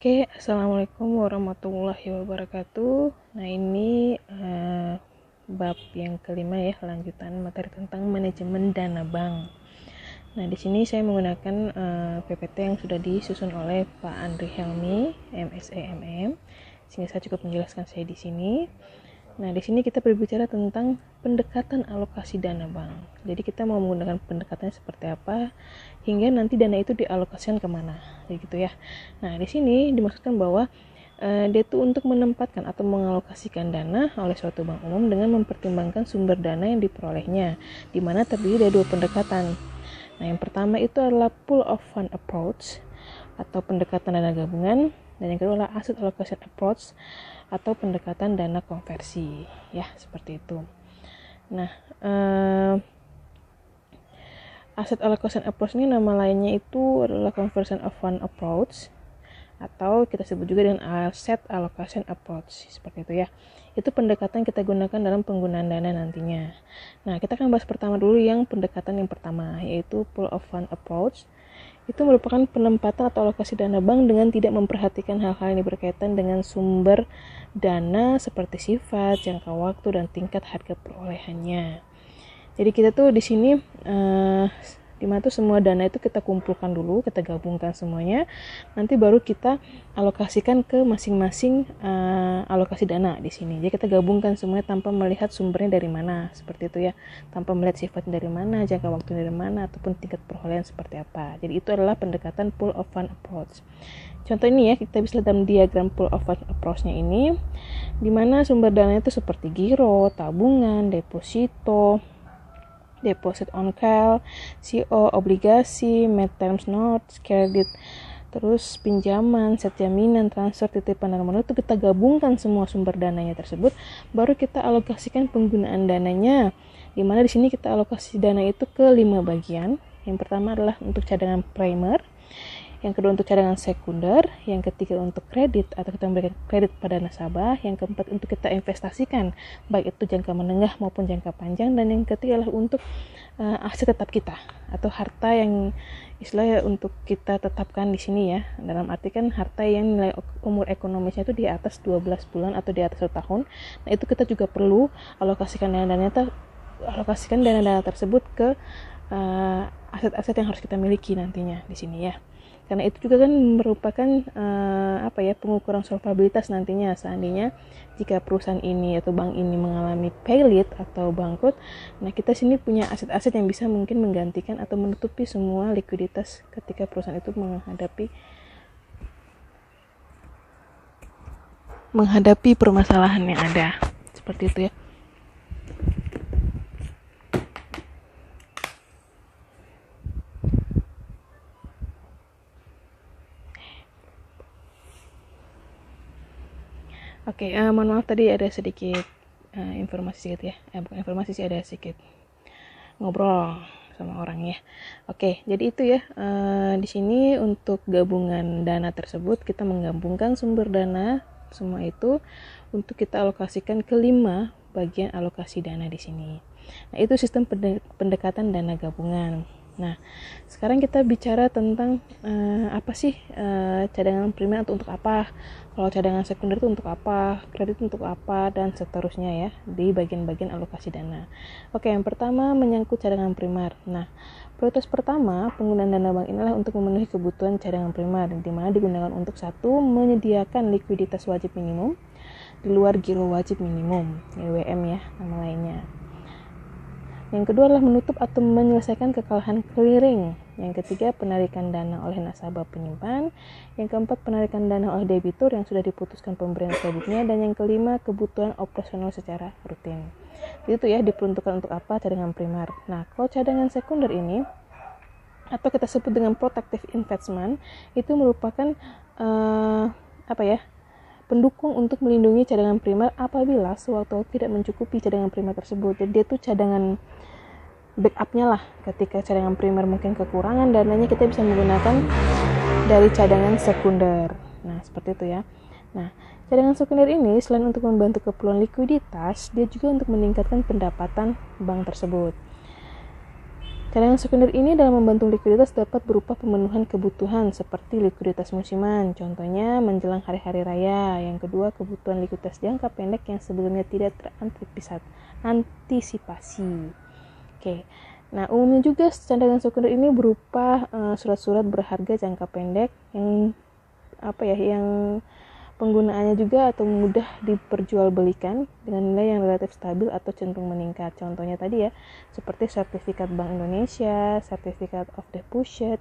Oke, Assalamualaikum warahmatullahi wabarakatuh. Nah, ini bab yang kelima ya, lanjutan materi tentang manajemen dana bank. Nah, di sini saya menggunakan PPT yang sudah disusun oleh Pak Andri Helmi, MSEMM, sehingga saya cukup menjelaskan saya di sini. Nah, di sini kita berbicara tentang pendekatan alokasi dana bank. Jadi kita mau menggunakan pendekatannya seperti apa hingga nanti dana itu dialokasikan kemana, gitu ya. Nah, di sini dimaksudkan bahwa dia itu untuk menempatkan atau mengalokasikan dana oleh suatu bank umum dengan mempertimbangkan sumber dana yang diperolehnya, di mana terdiri dari dua pendekatan. Nah, yang pertama itu adalah pool of fund approach atau pendekatan dana gabungan, dan yang kedua adalah asset allocation approach atau pendekatan dana konversi, ya seperti itu. Nah, asset allocation approach ini nama lainnya itu adalah conversion of fund approach, atau kita sebut juga dengan asset allocation approach, seperti itu ya. Itu pendekatan kita gunakan dalam penggunaan dana nantinya. Nah, kita akan bahas pertama dulu yang pendekatan yang pertama, yaitu pool of fund approach. Itu merupakan penempatan atau alokasi dana bank dengan tidak memperhatikan hal-hal yang berkaitan dengan sumber dana seperti sifat, jangka waktu, dan tingkat harga perolehannya. Jadi kita tuh di sini dimana tuh semua dana itu kita kumpulkan dulu, kita gabungkan semuanya, nanti baru kita alokasikan ke masing-masing alokasi dana di sini. Jadi kita gabungkan semuanya tanpa melihat sumbernya dari mana, seperti itu ya, tanpa melihat sifatnya dari mana, jangka waktu dari mana, ataupun tingkat perolehan seperti apa. Jadi itu adalah pendekatan pool of fund approach. Contoh ini ya, kita bisa lihat dalam diagram pool of fund approach-nya ini, di mana sumber dana itu seperti giro, tabungan, deposito, deposit on call, CO, obligasi, mid-term notes, kredit, terus pinjaman, set jaminan, transfer, titipan, dan modal. Itu kita gabungkan semua sumber dananya tersebut, baru kita alokasikan penggunaan dananya, dimana di sini kita alokasi dana itu ke 5 bagian. Yang pertama adalah untuk cadangan primer, yang kedua untuk cadangan sekunder, yang ketiga untuk kredit atau kita memberikan kredit pada nasabah, yang keempat untuk kita investasikan baik itu jangka menengah maupun jangka panjang, dan yang ketiga adalah untuk aset tetap kita atau harta yang istilahnya untuk kita tetapkan di sini ya, dalam arti kan harta yang nilai umur ekonomisnya itu di atas 12 bulan atau di atas 1 tahun. Nah, itu kita juga perlu alokasikan dana-dana tersebut ke aset-aset yang harus kita miliki nantinya di sini ya. Karena itu juga kan merupakan pengukuran solvabilitas nantinya seandainya jika perusahaan ini atau bank ini mengalami failing atau bangkrut. Nah, kita sini punya aset-aset yang bisa mungkin menggantikan atau menutupi semua likuiditas ketika perusahaan itu menghadapi permasalahan yang ada. Seperti itu ya. Oke, mohon maaf tadi ada sedikit informasi sedikit ya. Bukan informasi sih, ada sedikit ngobrol sama orang ya. Oke, jadi itu ya. Di sini untuk gabungan dana tersebut kita menggabungkan sumber dana semua itu untuk kita alokasikan ke 5 bagian alokasi dana di sini. Nah, itu sistem pendekatan dana gabungan. Nah, sekarang kita bicara tentang apa sih cadangan primer itu untuk apa, kalau cadangan sekunder itu untuk apa, kredit untuk apa, dan seterusnya ya di bagian-bagian alokasi dana. Oke, yang pertama menyangkut cadangan primer. Nah, prioritas pertama penggunaan dana bank inilah untuk memenuhi kebutuhan cadangan primer, di mana digunakan untuk satu, menyediakan likuiditas wajib minimum di luar giro wajib minimum, LWM ya nama lainnya. Yang kedua adalah menutup atau menyelesaikan kekalahan clearing. Yang ketiga, penarikan dana oleh nasabah penyimpan. Yang keempat, penarikan dana oleh debitur yang sudah diputuskan pemberian kreditnya. Dan yang kelima, kebutuhan operasional secara rutin. Itu ya, diperuntukkan untuk apa cadangan primer. Nah, kalau cadangan sekunder ini, atau kita sebut dengan protective investment, itu merupakan pendukung untuk melindungi cadangan primer apabila sewaktu tidak mencukupi cadangan primer tersebut. Jadi dia tuh cadangan backupnya lah, ketika cadangan primer mungkin kekurangan dananya, kita bisa menggunakan dari cadangan sekunder. Nah, seperti itu ya. Nah, cadangan sekunder ini selain untuk membantu keperluan likuiditas, dia juga untuk meningkatkan pendapatan bank tersebut. Cadangan sekunder ini dalam membantu likuiditas dapat berupa pemenuhan kebutuhan seperti likuiditas musiman, contohnya menjelang hari-hari raya. Yang kedua, kebutuhan likuiditas jangka pendek yang sebelumnya tidak terantisipasi. Oke. Nah, umumnya juga cadangan sekunder ini berupa surat-surat berharga jangka pendek yang yang penggunaannya juga atau mudah diperjualbelikan dengan nilai yang relatif stabil atau cenderung meningkat. Contohnya tadi ya, seperti sertifikat Bank Indonesia, sertifikat of deposit,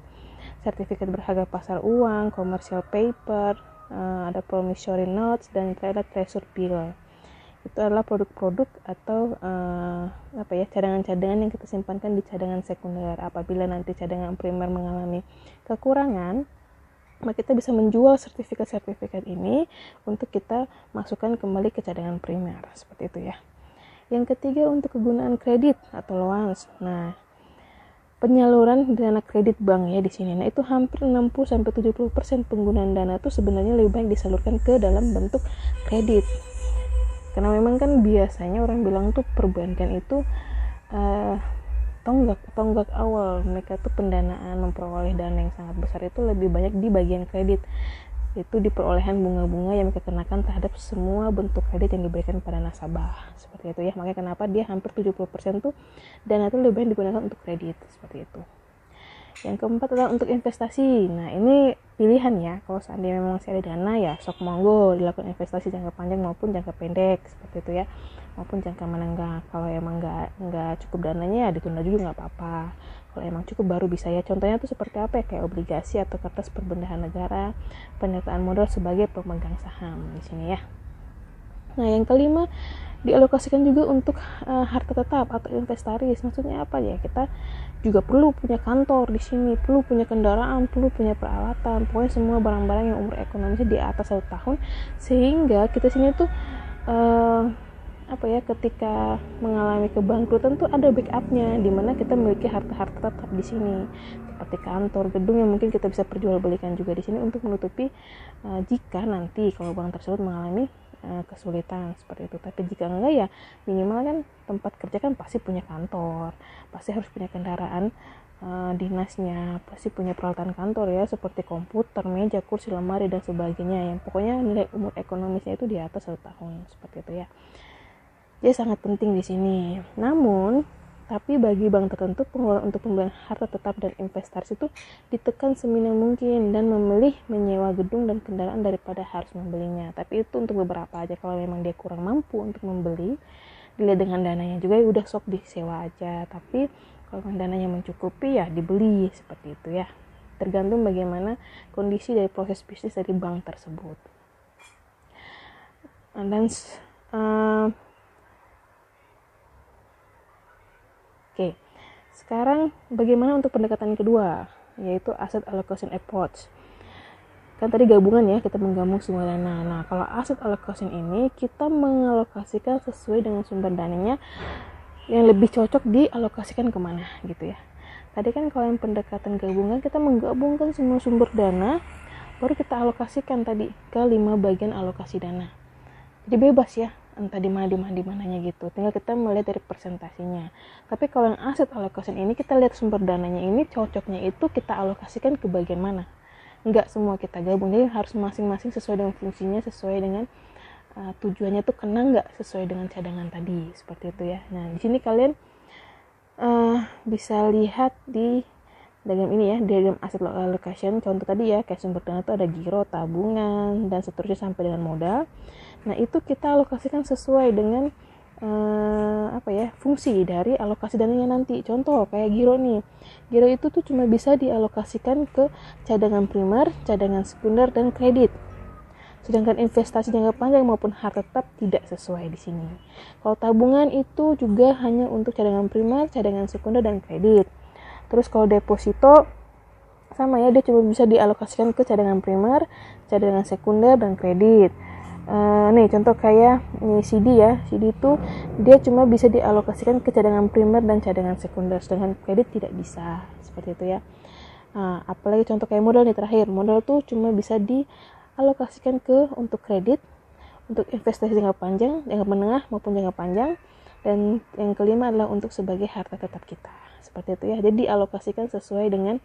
sertifikat berharga pasar uang, commercial paper, ada promissory notes, dan ada treasury bill. Itu adalah produk-produk atau cadangan-cadangan yang kita simpankan di cadangan sekunder. Apabila nanti cadangan primer mengalami kekurangan, maka kita bisa menjual sertifikat-sertifikat ini untuk kita masukkan kembali ke cadangan primer, seperti itu ya. Yang ketiga, untuk kegunaan kredit atau loans. Nah, penyaluran dana kredit bank ya di sini. Nah, itu hampir 60-70% penggunaan dana itu sebenarnya lebih baik disalurkan ke dalam bentuk kredit. Karena memang kan biasanya orang bilang tuh perbankan itu tonggak awal mereka tuh pendanaan memperoleh dana yang sangat besar itu lebih banyak di bagian kredit, itu di perolehan bunga-bunga yang mereka kenakan terhadap semua bentuk kredit yang diberikan pada nasabah, seperti itu ya. Makanya kenapa dia hampir 70% tuh dana itu lebih banyak digunakan untuk kredit, seperti itu. Yang keempat adalah untuk investasi. Nah, ini pilihan ya, kalau seandainya memang masih ada dana ya sok monggo dilakukan investasi jangka panjang maupun jangka pendek, seperti itu ya, maupun jangka menengah. Kalau emang nggak cukup dananya ya ditunda juga nggak apa-apa. Kalau emang cukup baru bisa ya. Contohnya tuh seperti apa ya, kayak obligasi atau kertas perbendahan negara, penyertaan modal sebagai pemegang saham di sini ya. Nah, yang kelima, dialokasikan juga untuk harta tetap atau inventaris. Maksudnya apa ya? Kita juga perlu punya kantor di sini, perlu punya kendaraan, perlu punya peralatan, pokoknya semua barang-barang yang umur ekonomisnya di atas 1 tahun, sehingga kita sini tuh ketika mengalami kebangkrutan tuh ada backupnya, di mana kita memiliki harta-harta tetap di sini, seperti kantor, gedung yang mungkin kita bisa perjualbelikan juga di sini untuk menutupi jika nanti kalau bank tersebut mengalami kesulitan seperti itu. Tapi jika enggak ya minimal kan tempat kerja kan pasti punya kantor, pasti harus punya kendaraan dinasnya, pasti punya peralatan kantor ya, seperti komputer, meja, kursi, lemari dan sebagainya, yang pokoknya nilai umur ekonomisnya itu di atas 1 tahun, seperti itu ya. Jadi sangat penting di sini. Namun tapi bagi bank tertentu pengeluaran untuk pembelian harta tetap dan investasi itu ditekan seminim mungkin dan memilih menyewa gedung dan kendaraan daripada harus membelinya. Tapi itu untuk beberapa aja. Kalau memang dia kurang mampu untuk membeli, dilihat dengan dananya juga ya udah sok disewa aja. Tapi kalau memang dananya mencukupi ya dibeli, seperti itu ya. Tergantung bagaimana kondisi dari proses bisnis dari bank tersebut. Dan Oke, sekarang bagaimana untuk pendekatan kedua, yaitu asset allocation approach. Kan tadi gabungan ya, kita menggabung semua dana. Nah, kalau asset allocation ini kita mengalokasikan sesuai dengan sumber dananya yang lebih cocok dialokasikan kemana gitu ya. Tadi kan kalau yang pendekatan gabungan kita menggabungkan semua sumber dana, baru kita alokasikan tadi ke 5 bagian alokasi dana. Jadi bebas ya, entah di mananya gitu, tinggal kita melihat dari persentasinya. Tapi kalau yang aset allocation ini kita lihat sumber dananya ini cocoknya itu kita alokasikan ke bagian mana, enggak semua kita gabung. Jadi harus masing-masing sesuai dengan fungsinya, sesuai dengan tujuannya tuh kena enggak sesuai dengan cadangan tadi, seperti itu ya. Nah, di sini kalian bisa lihat di diagram ini ya, diagram asset allocation. Contoh tadi ya, kayak sumber dana itu ada giro, tabungan, dan seterusnya sampai dengan modal. Nah, itu kita alokasikan sesuai dengan fungsi dari alokasi dananya nanti. Contoh kayak giro nih. Giro itu tuh cuma bisa dialokasikan ke cadangan primer, cadangan sekunder, dan kredit. Sedangkan investasi jangka panjang maupun harta tetap tidak sesuai di sini. Kalau tabungan itu juga hanya untuk cadangan primer, cadangan sekunder, dan kredit. Terus kalau deposito sama ya, dia cuma bisa dialokasikan ke cadangan primer, cadangan sekunder, dan kredit. Nih contoh kayak CD ya, CD itu dia cuma bisa dialokasikan ke cadangan primer dan cadangan sekunder, sedangkan kredit tidak bisa, seperti itu ya. Apalagi contoh kayak modal nih terakhir, modal tuh cuma bisa dialokasikan untuk kredit, untuk investasi jangka panjang, jangka menengah maupun jangka panjang, dan yang kelima adalah untuk sebagai harta tetap kita, seperti itu ya. Jadi alokasikan sesuai dengan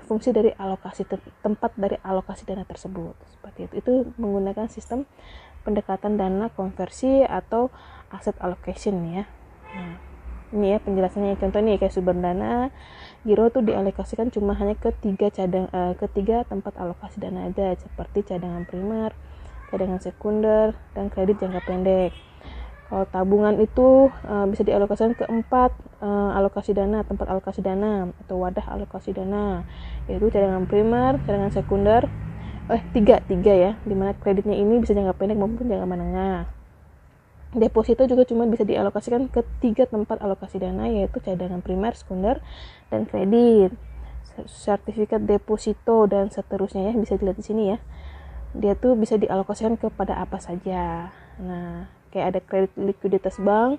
fungsi dari alokasi tempat dari alokasi dana tersebut, seperti itu. Itu menggunakan sistem pendekatan dana konversi atau asset allocation ya. Nah, ini ya penjelasannya. Contoh nih kayak sumber dana giro tuh dialokasikan cuma hanya ke tiga tempat alokasi dana aja, seperti cadangan primer, cadangan sekunder, dan kredit jangka pendek. Kalau tabungan itu bisa dialokasikan ke 4 alokasi dana, tempat alokasi dana atau wadah alokasi dana, yaitu cadangan primer, cadangan sekunder, tiga ya, dimana kreditnya ini bisa jangka pendek maupun jangka menengah. Deposito juga cuma bisa dialokasikan ke 3 tempat alokasi dana, yaitu cadangan primer, sekunder, dan kredit. Sertifikat deposito dan seterusnya ya, bisa dilihat di sini ya. Dia tuh bisa dialokasikan kepada apa saja. Nah, kayak ada kredit likuiditas bank,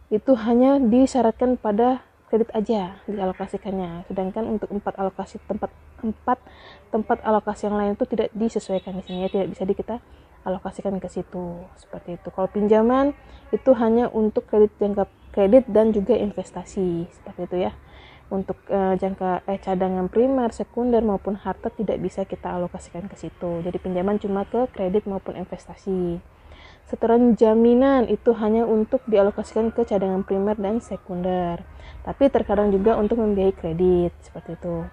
itu hanya disyaratkan pada kredit aja dialokasikannya. Sedangkan untuk 4 tempat alokasi yang lain itu tidak disesuaikan di sini ya, tidak bisa kita alokasikan ke situ, seperti itu. Kalau pinjaman itu hanya untuk kredit dan juga investasi, seperti itu ya. Untuk cadangan primer, sekunder maupun harta tidak bisa kita alokasikan ke situ. Jadi pinjaman cuma ke kredit maupun investasi. Setoran jaminan itu hanya untuk dialokasikan ke cadangan primer dan sekunder, tapi terkadang juga untuk membiayai kredit, seperti itu.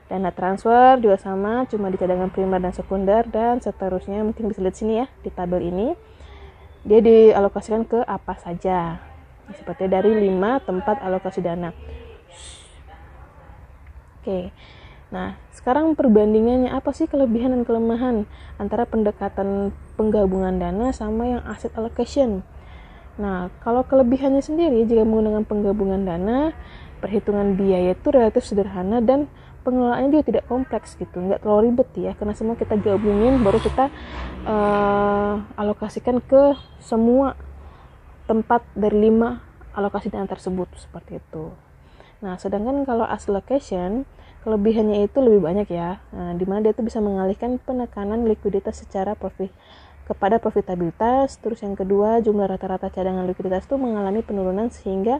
Dana transfer juga sama, cuma di cadangan primer dan sekunder, dan seterusnya. Mungkin bisa lihat sini ya, di tabel ini dia dialokasikan ke apa saja, seperti dari 5 tempat alokasi dana. Oke. Nah, sekarang perbandingannya apa sih kelebihan dan kelemahan antara pendekatan penggabungan dana sama yang asset allocation? Nah, kalau kelebihannya sendiri, jika menggunakan penggabungan dana, perhitungan biaya itu relatif sederhana dan pengelolaannya juga tidak kompleks gitu, nggak terlalu ribet ya, karena semua kita gabungin baru kita alokasikan ke semua tempat dari 5 alokasi dana tersebut, seperti itu. Nah, sedangkan kalau asset allocation, kelebihannya itu lebih banyak ya, dimana dia tuh bisa mengalihkan penekanan likuiditas secara kepada profitabilitas. Terus yang kedua, jumlah rata-rata cadangan likuiditas itu mengalami penurunan sehingga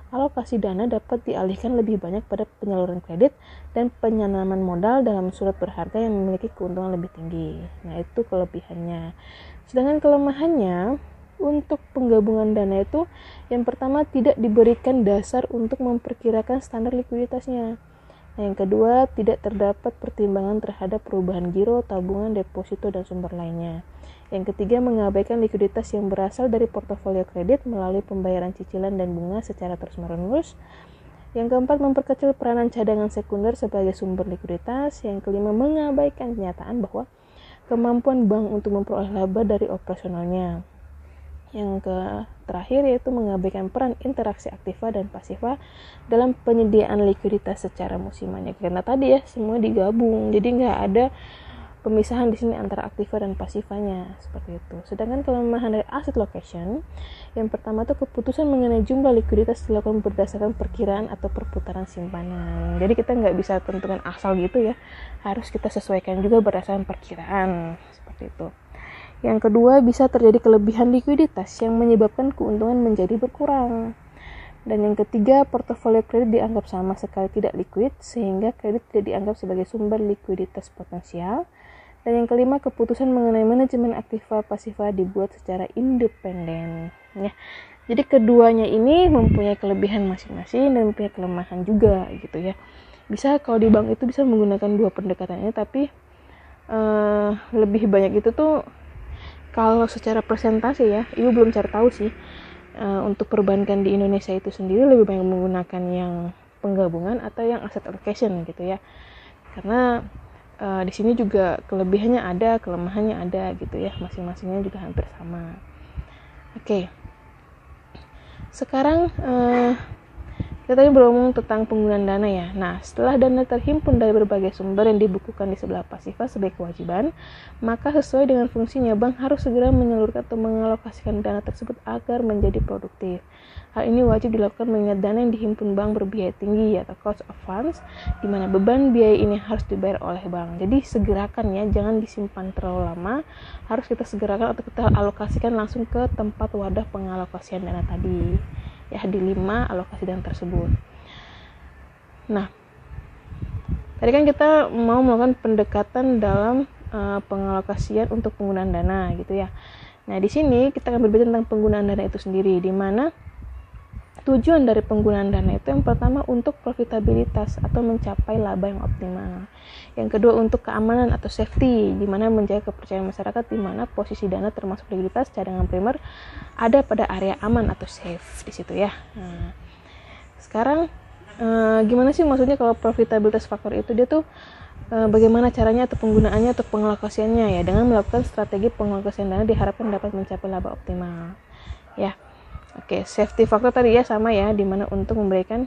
alokasi dana dapat dialihkan lebih banyak pada penyaluran kredit dan penanaman modal dalam surat berharga yang memiliki keuntungan lebih tinggi. Nah, itu kelebihannya. Sedangkan kelemahannya, untuk penggabungan dana itu yang pertama tidak diberikan dasar untuk memperkirakan standar likuiditasnya. Nah, yang kedua, tidak terdapat pertimbangan terhadap perubahan giro, tabungan, deposito, dan sumber lainnya. Yang ketiga, mengabaikan likuiditas yang berasal dari portofolio kredit melalui pembayaran cicilan dan bunga secara terus-menerus. Yang keempat, memperkecil peranan cadangan sekunder sebagai sumber likuiditas. Yang kelima, mengabaikan kenyataan bahwa kemampuan bank untuk memperoleh laba dari operasionalnya. Yang terakhir yaitu mengabaikan peran interaksi aktiva dan pasiva dalam penyediaan likuiditas secara musimannya. Karena tadi ya semua digabung, jadi nggak ada pemisahan di sini antara aktiva dan pasifanya, seperti itu. Sedangkan kelemahan dari asset allocation, yang pertama tuh keputusan mengenai jumlah likuiditas dilakukan berdasarkan perkiraan atau perputaran simpanan. Jadi kita nggak bisa tentukan asal gitu ya, harus kita sesuaikan juga berdasarkan perkiraan, seperti itu. Yang kedua, bisa terjadi kelebihan likuiditas yang menyebabkan keuntungan menjadi berkurang. Dan yang ketiga, portofolio kredit dianggap sama sekali tidak liquid, sehingga kredit tidak dianggap sebagai sumber likuiditas potensial. Dan yang kelima, keputusan mengenai manajemen aktiva pasiva dibuat secara independen. Ya. Jadi keduanya ini mempunyai kelebihan masing-masing dan mempunyai kelemahan juga gitu ya. Bisa kalau di bank itu bisa menggunakan 2 pendekatan ini, tapi lebih banyak itu tuh kalau secara presentasi ya, ibu belum cari tahu sih. Untuk perbankan di Indonesia itu sendiri lebih banyak menggunakan yang penggabungan atau yang asset allocation gitu ya. Karena di sini juga kelebihannya ada, kelemahannya ada gitu ya. Masing-masingnya juga hampir sama. Oke. Sekarang kita tadi beromong tentang penggunaan dana ya. Nah, setelah dana terhimpun dari berbagai sumber yang dibukukan di sebelah pasifa sebagai kewajiban, maka sesuai dengan fungsinya, bank harus segera menyalurkan atau mengalokasikan dana tersebut agar menjadi produktif. Hal ini wajib dilakukan mengingat dana yang dihimpun bank berbiaya tinggi atau cost of funds, di mana beban biaya ini harus dibayar oleh bank. Jadi segerakan ya, jangan disimpan terlalu lama, harus kita segerakan atau kita alokasikan langsung ke tempat wadah pengalokasian dana tadi. ya di 5 alokasi dana tersebut. Nah, tadi kan kita mau melakukan pendekatan dalam pengalokasian untuk penggunaan dana gitu ya. Nah, di sini kita akan berbicara tentang penggunaan dana itu sendiri, di mana tujuan dari penggunaan dana itu yang pertama untuk profitabilitas atau mencapai laba yang optimal. Yang kedua untuk keamanan atau safety, di mana menjaga kepercayaan masyarakat, di mana posisi dana termasuk likuiditas cadangan primer ada pada area aman atau safe di situ ya. Nah, sekarang gimana sih maksudnya kalau profitabilitas faktor itu, dia tuh bagaimana caranya atau penggunaannya atau pengalokasiannya ya, dengan melakukan strategi pengalokasian dana diharapkan dapat mencapai laba optimal ya. Oke, safety factor tadi ya sama ya, dimana untuk memberikan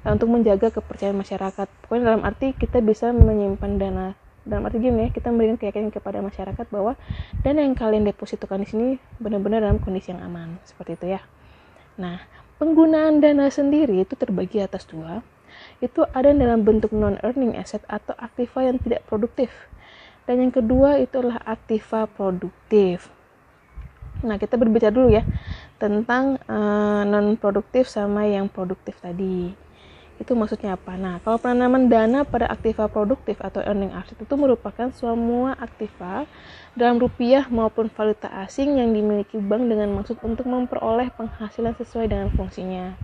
untuk menjaga kepercayaan masyarakat. Pokoknya dalam arti kita bisa menyimpan dana, dalam arti gini ya, kita memberikan keyakinan kepada masyarakat bahwa dana yang kalian depositokan di sini benar-benar dalam kondisi yang aman, seperti itu ya. Nah, penggunaan dana sendiri itu terbagi atas dua. Itu ada dalam bentuk non-earning asset atau aktiva yang tidak produktif. Dan yang kedua itu adalah aktiva produktif. Nah, kita berbicara dulu ya tentang non-produktif sama yang produktif tadi. Itu maksudnya apa? Nah, kalau penanaman dana pada aktiva produktif atau earning asset itu merupakan semua aktiva dalam rupiah maupun valuta asing yang dimiliki bank dengan maksud untuk memperoleh penghasilan sesuai dengan fungsinya.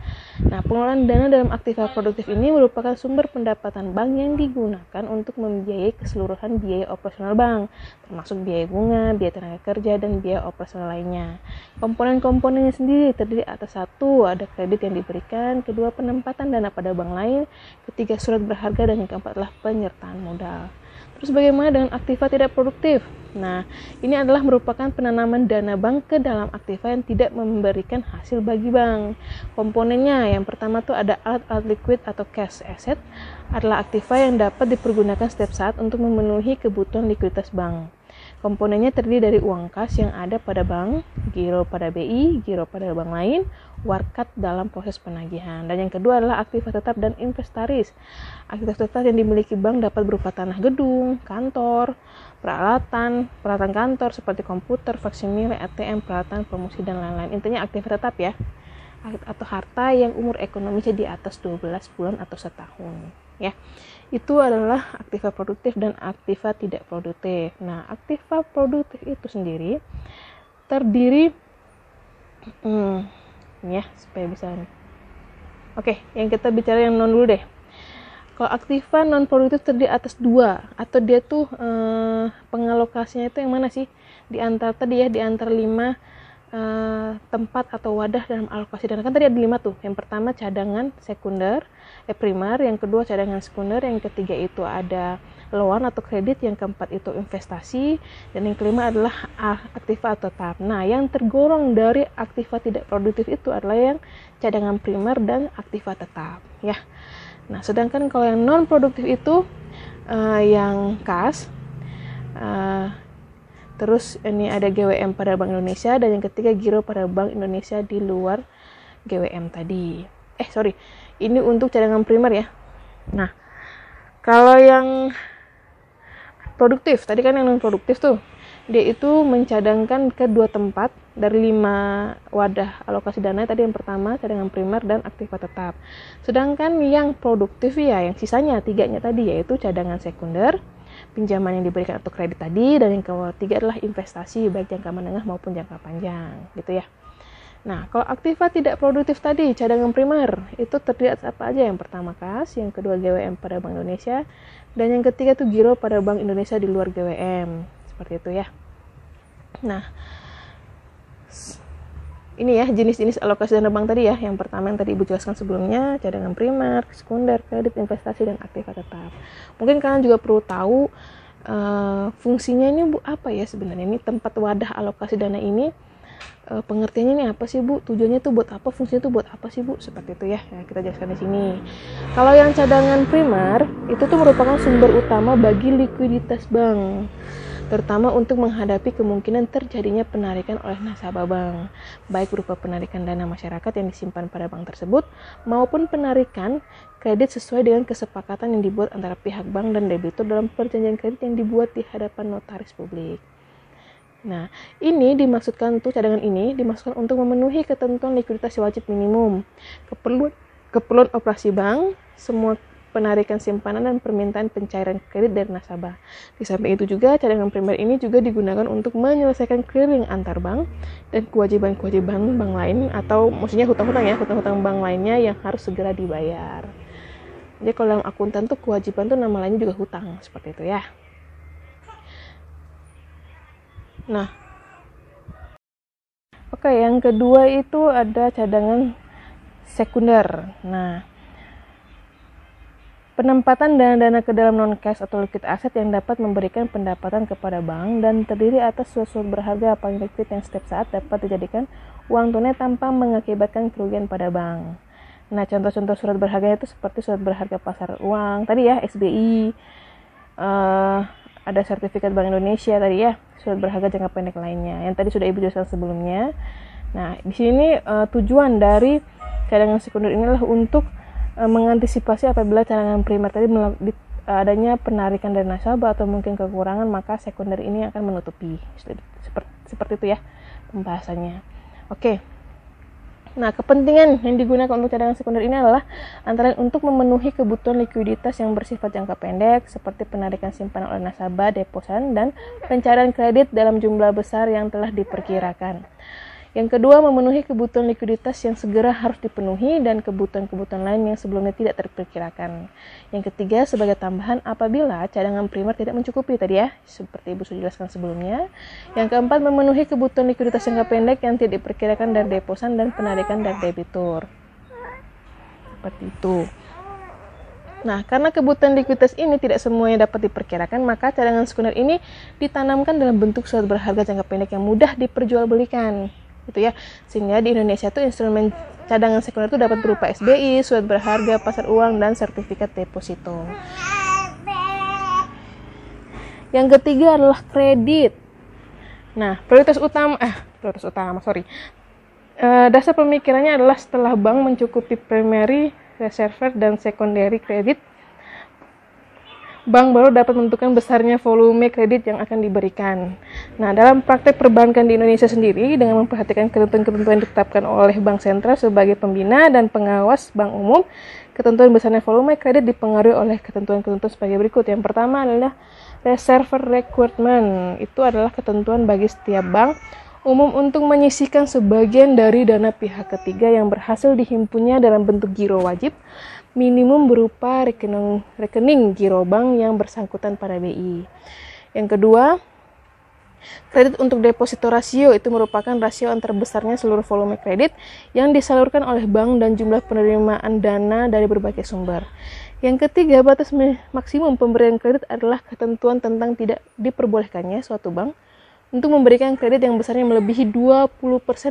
Nah, pengelolaan dana dalam aktiva produktif ini merupakan sumber pendapatan bank yang digunakan untuk membiayai keseluruhan biaya operasional bank, termasuk biaya bunga, biaya tenaga kerja, dan biaya operasional lainnya. Komponen-komponennya sendiri terdiri atas satu, ada kredit yang diberikan, kedua penempatan dana pada bank lain, ketiga surat berharga, dan yang keempat adalah penyertaan modal. Terus bagaimana dengan aktiva tidak produktif? Nah, ini adalah merupakan penanaman dana bank ke dalam aktiva yang tidak memberikan hasil bagi bank. Komponennya yang pertama tuh ada alat-alat liquid atau cash asset, adalah aktiva yang dapat dipergunakan setiap saat untuk memenuhi kebutuhan likuiditas bank. Komponennya terdiri dari uang kas yang ada pada bank, giro pada BI, giro pada bank lain, warkat dalam proses penagihan. Dan yang kedua adalah aktiva tetap dan inventaris. Aktiva tetap yang dimiliki bank dapat berupa tanah gedung, kantor, peralatan kantor seperti komputer, faksimile, ATM, peralatan promosi, dan lain-lain. Intinya aktiva tetap ya, atau harta yang umur ekonomisnya di atas 12 bulan atau setahun ya. Itu adalah aktiva produktif dan aktiva tidak produktif. Nah, aktiva produktif itu sendiri terdiri ya supaya bisa nih. Oke, yang kita bicara yang non dulu deh. Kalau aktiva non produktif terdiri atas dua, atau dia tuh pengalokasinya itu yang mana sih? Di antara tadi ya, di antara 5 tempat atau wadah dalam alokasi dana. Kan tadi ada 5 tuh. Yang pertama cadangan sekunder, primer, yang kedua cadangan sekunder, yang ketiga itu ada loan atau kredit, yang keempat itu investasi, dan yang kelima adalah aktiva atau tetap. Nah, yang tergolong dari aktiva tidak produktif itu adalah yang cadangan primer dan aktiva tetap ya. Nah, sedangkan kalau yang non produktif itu yang kas, terus ini ada GWM pada Bank Indonesia, dan yang ketiga giro pada Bank Indonesia di luar GWM tadi. Ini untuk cadangan primer ya. Nah, kalau yang produktif, tadi kan yang non produktif tuh, dia itu mencadangkan ke 2 tempat dari 5 wadah alokasi dana. Tadi yang pertama cadangan primer dan aktiva tetap. Sedangkan yang produktif ya, yang sisanya 3-nya tadi, yaitu cadangan sekunder, pinjaman yang diberikan atau kredit tadi, dan yang ketiga adalah investasi baik jangka menengah maupun jangka panjang gitu ya. Nah, kalau aktiva tidak produktif tadi, cadangan primer itu terdiri atas apa aja? Yang pertama kas, yang kedua GWM pada Bank Indonesia, dan yang ketiga tuh giro pada Bank Indonesia di luar GWM, seperti itu ya. Nah, ini ya jenis-jenis alokasi dana bank tadi ya. Yang pertama yang tadi Ibu jelaskan sebelumnya, cadangan primer, sekunder, kredit, investasi, dan aktiva tetap. Mungkin kalian juga perlu tahu fungsinya ini Bu apa ya sebenarnya, ini tempat wadah alokasi dana ini pengertiannya ini apa sih Bu? Tujuannya tuh buat apa? Fungsinya tuh buat apa sih Bu? Seperti itu ya. Nah, kita jelaskan di sini. Kalau yang cadangan primer itu tuh merupakan sumber utama bagi likuiditas bank, terutama untuk menghadapi kemungkinan terjadinya penarikan oleh nasabah bank, baik berupa penarikan dana masyarakat yang disimpan pada bank tersebut maupun penarikan kredit sesuai dengan kesepakatan yang dibuat antara pihak bank dan debitur dalam perjanjian kredit yang dibuat di hadapan notaris publik. Nah, ini dimaksudkan untuk cadangan ini dimaksudkan untuk memenuhi ketentuan likuiditas wajib minimum, keperluan operasi bank, semua penarikan simpanan dan permintaan pencairan kredit dari nasabah. Di samping itu juga cadangan primer ini juga digunakan untuk menyelesaikan clearing antar bank dan kewajiban-kewajiban bank lain, atau maksudnya hutang-hutang bank lainnya yang harus segera dibayar. Jadi kalau dalam akuntan tuh kewajiban tuh nama lainnya juga hutang, seperti itu ya. Nah, oke, yang kedua itu ada cadangan sekunder. Nah, penempatan dana-dana ke dalam non-cash atau liquid asset yang dapat memberikan pendapatan kepada bank dan terdiri atas suatu berharga paling liquid yang setiap saat dapat dijadikan uang tunai tanpa mengakibatkan kerugian pada bank. Nah, contoh-contoh surat berharga itu seperti surat berharga pasar uang, tadi ya, SBI, ada sertifikat Bank Indonesia tadi ya, surat berharga jangka pendek lainnya yang tadi sudah Ibu jelaskan sebelumnya. Nah, di sini tujuan dari cadangan sekunder ini adalah untuk mengantisipasi apabila cadangan primer tadi adanya penarikan dari nasabah atau mungkin kekurangan, maka sekunder ini akan menutupi. Seperti itu ya pembahasannya. Oke. Nah, kepentingan yang digunakan untuk cadangan sekunder ini adalah antara untuk memenuhi kebutuhan likuiditas yang bersifat jangka pendek seperti penarikan simpanan oleh nasabah, deposan, dan pencairan kredit dalam jumlah besar yang telah diperkirakan. Yang kedua, memenuhi kebutuhan likuiditas yang segera harus dipenuhi dan kebutuhan-kebutuhan lain yang sebelumnya tidak terperkirakan. Yang ketiga, sebagai tambahan apabila cadangan primer tidak mencukupi tadi ya, seperti Ibu sudah jelaskan sebelumnya. Yang keempat, memenuhi kebutuhan likuiditas jangka pendek yang tidak diperkirakan dari deposan dan penarikan dari debitur. Seperti itu. Nah, karena kebutuhan likuiditas ini tidak semuanya dapat diperkirakan, maka cadangan sekunder ini ditanamkan dalam bentuk surat berharga jangka pendek yang mudah diperjualbelikan. Gitu ya, sehingga di Indonesia tuh instrumen cadangan sekunder itu dapat berupa SBI, surat berharga, pasar uang, dan sertifikat deposito. Yang ketiga adalah kredit. Nah, prioritas utama, dasar pemikirannya adalah setelah bank mencukupi primary, reservoir, dan secondary kredit, bank baru dapat menentukan besarnya volume kredit yang akan diberikan. Nah, dalam praktek perbankan di Indonesia sendiri, dengan memperhatikan ketentuan-ketentuan yang ditetapkan oleh Bank Sentral sebagai pembina dan pengawas bank umum, ketentuan besarnya volume kredit dipengaruhi oleh ketentuan-ketentuan sebagai berikut. Yang pertama adalah reservoir requirement. Itu adalah ketentuan bagi setiap bank umum untuk menyisihkan sebagian dari dana pihak ketiga yang berhasil dihimpunnya dalam bentuk giro wajib, minimum berupa rekening giro bank yang bersangkutan pada BI. Yang kedua, kredit untuk deposito rasio itu merupakan rasio antar besarnya seluruh volume kredit yang disalurkan oleh bank dan jumlah penerimaan dana dari berbagai sumber. Yang ketiga, batas maksimum pemberian kredit adalah ketentuan tentang tidak diperbolehkannya suatu bank untuk memberikan kredit yang besarnya melebihi 20%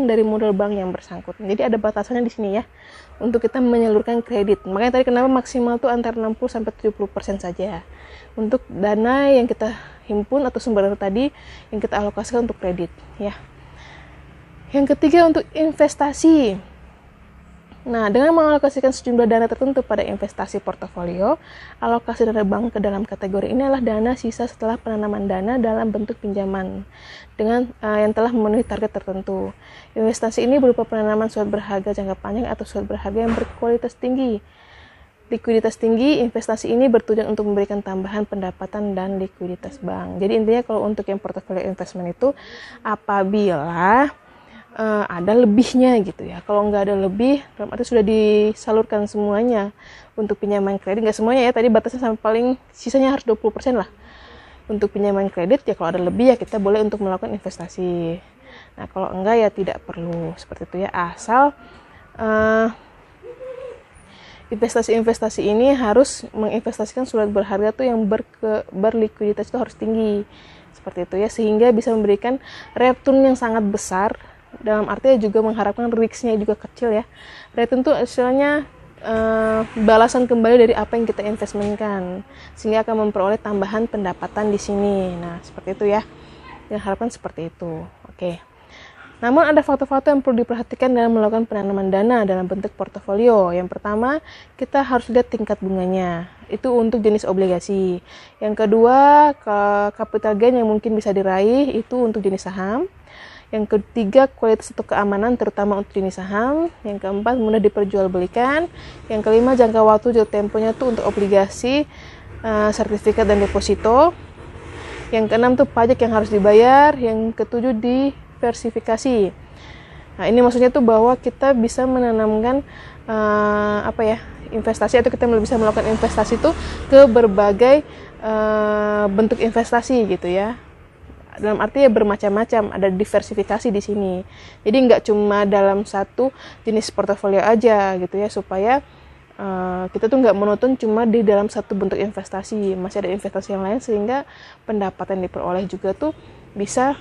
dari modal bank yang bersangkutan. Jadi ada batasannya di sini ya, untuk kita menyalurkan kredit. Makanya tadi kenapa maksimal tuh antara 60-70% saja untuk dana yang kita himpun atau sumber dana tadi yang kita alokasikan untuk kredit ya. Yang ketiga, untuk investasi. Nah, dengan mengalokasikan sejumlah dana tertentu pada investasi portofolio, alokasi dana bank ke dalam kategori ini adalah dana sisa setelah penanaman dana dalam bentuk pinjaman dengan yang telah memenuhi target tertentu. Investasi ini berupa penanaman surat berharga jangka panjang atau surat berharga yang berkualitas tinggi. Likuiditas tinggi, investasi ini bertujuan untuk memberikan tambahan pendapatan dan likuiditas bank. Jadi intinya kalau untuk yang portofolio investment itu apabila ada lebihnya gitu ya. Kalau nggak ada lebih, berarti sudah disalurkan semuanya untuk pinjaman kredit. Nggak semuanya ya, tadi batasnya sampai paling sisanya harus 20% lah. Untuk pinjaman kredit ya kalau ada lebih ya kita boleh untuk melakukan investasi. Nah kalau enggak ya tidak perlu seperti itu ya. Asal investasi-investasi ini harus menginvestasikan surat berharga tuh yang berlikuiditas itu harus tinggi. Seperti itu ya, sehingga bisa memberikan return yang sangat besar. Dalam artinya juga mengharapkan risknya juga kecil ya. Return itu istilahnya balasan kembali dari apa yang kita investmentkan, sehingga akan memperoleh tambahan pendapatan di sini. Nah seperti itu ya, yang harapkan seperti itu. Oke. Namun ada faktor-faktor yang perlu diperhatikan dalam melakukan penanaman dana dalam bentuk portofolio. Yang pertama, kita harus lihat tingkat bunganya. Itu untuk jenis obligasi. Yang kedua, capital gain yang mungkin bisa diraih itu untuk jenis saham. Yang ketiga, kualitas atau keamanan terutama untuk jenis saham. Yang keempat, mudah diperjualbelikan. Yang kelima, jangka waktu jatuh temponya tuh untuk obligasi, sertifikat dan deposito. Yang keenam tuh pajak yang harus dibayar. Yang ketujuh, diversifikasi. Nah, ini maksudnya tuh bahwa kita bisa menanamkan investasi, atau kita bisa melakukan investasi tuh ke berbagai bentuk investasi gitu ya. Dalam arti ya bermacam-macam, ada diversifikasi di sini. Jadi nggak cuma dalam satu jenis portofolio aja gitu ya, supaya kita tuh nggak monoton cuma di dalam satu bentuk investasi, masih ada investasi yang lain, sehingga pendapatan diperoleh juga tuh bisa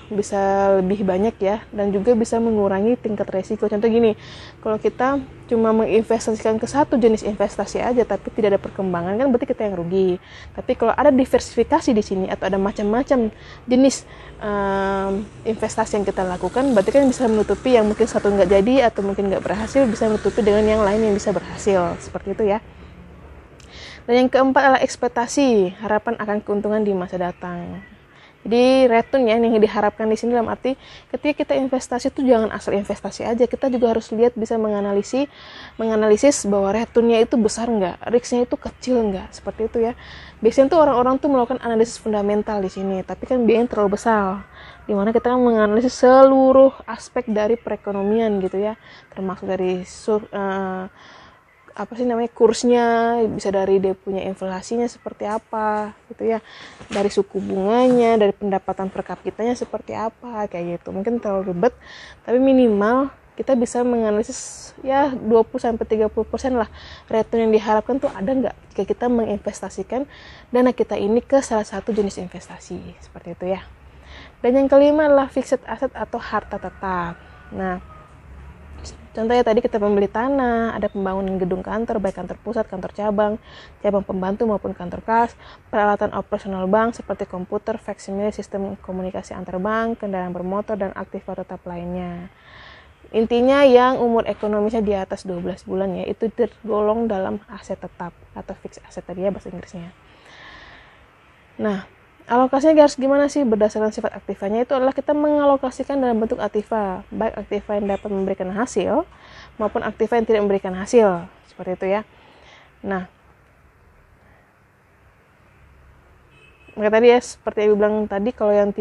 lebih banyak ya, dan juga bisa mengurangi tingkat resiko. Contoh gini, kalau kita cuma menginvestasikan ke satu jenis investasi aja tapi tidak ada perkembangan, kan berarti kita yang rugi. Tapi kalau ada diversifikasi di sini atau ada macam-macam jenis investasi yang kita lakukan, berarti kan bisa menutupi yang mungkin satu nggak jadi atau mungkin nggak berhasil, bisa menutupi dengan yang lain yang bisa berhasil, seperti itu ya. Dan yang keempat adalah ekspektasi, harapan akan keuntungan di masa datang. Jadi return ya yang diharapkan di sini, dalam arti ketika kita investasi itu jangan asal investasi aja, kita juga harus lihat, bisa menganalisis bahwa returnnya itu besar nggak, risknya itu kecil nggak, seperti itu ya. Biasanya tuh orang-orang tuh melakukan analisis fundamental di sini, tapi kan biayanya terlalu besar, dimana kita kan menganalisis seluruh aspek dari perekonomian gitu ya, termasuk dari kursnya, bisa dari dia punya inflasinya seperti apa gitu ya, dari suku bunganya, dari pendapatan per kapitanya seperti apa, kayak gitu. Mungkin terlalu ribet, tapi minimal kita bisa menganalisis ya 20-30% lah return yang diharapkan tuh ada nggak jika kita menginvestasikan dana kita ini ke salah satu jenis investasi, seperti itu ya. Dan yang kelima adalah fixed asset atau harta tetap. Nah, contohnya tadi kita membeli tanah, ada pembangunan gedung kantor, baik kantor pusat, kantor cabang pembantu maupun kantor kas, peralatan operasional bank seperti komputer, faksimile, sistem komunikasi antar bank, kendaraan bermotor, dan aktiva tetap lainnya. Intinya yang umur ekonomisnya di atas 12 bulan ya, itu tergolong dalam aset tetap atau fixed asset tadi ya bahasa Inggrisnya. Nah, alokasinya harus gimana sih? Berdasarkan sifat aktivanya itu adalah kita mengalokasikan dalam bentuk aktiva, baik aktiva yang dapat memberikan hasil maupun aktiva yang tidak memberikan hasil, seperti itu ya. Nah, maka tadi ya seperti yang bilang tadi, kalau yang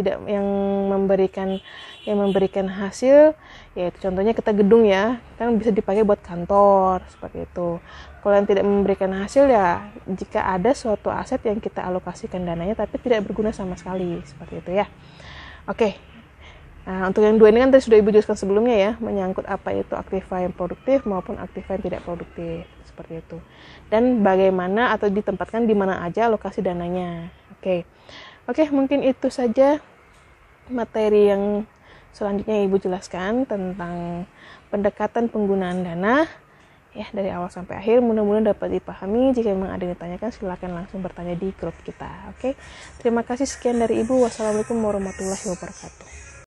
memberikan hasil, yaitu contohnya kita gedung ya, kan bisa dipakai buat kantor, seperti itu. Kalau yang tidak memberikan hasil ya jika ada suatu aset yang kita alokasikan dananya tapi tidak berguna sama sekali, seperti itu ya. Oke. Nah, untuk yang dua ini kan tadi sudah Ibu jelaskan sebelumnya ya, menyangkut apa itu aktiva yang produktif maupun aktiva yang tidak produktif, seperti itu. Dan bagaimana atau ditempatkan di mana aja alokasi dananya. Oke, mungkin itu saja materi yang selanjutnya Ibu jelaskan tentang pendekatan penggunaan dana ya dari awal sampai akhir. Mudah-mudahan dapat dipahami. Jika memang ada yang ditanyakan, silakan langsung bertanya di grup kita. Terima kasih, sekian dari Ibu. Wassalamualaikum warahmatullahi wabarakatuh.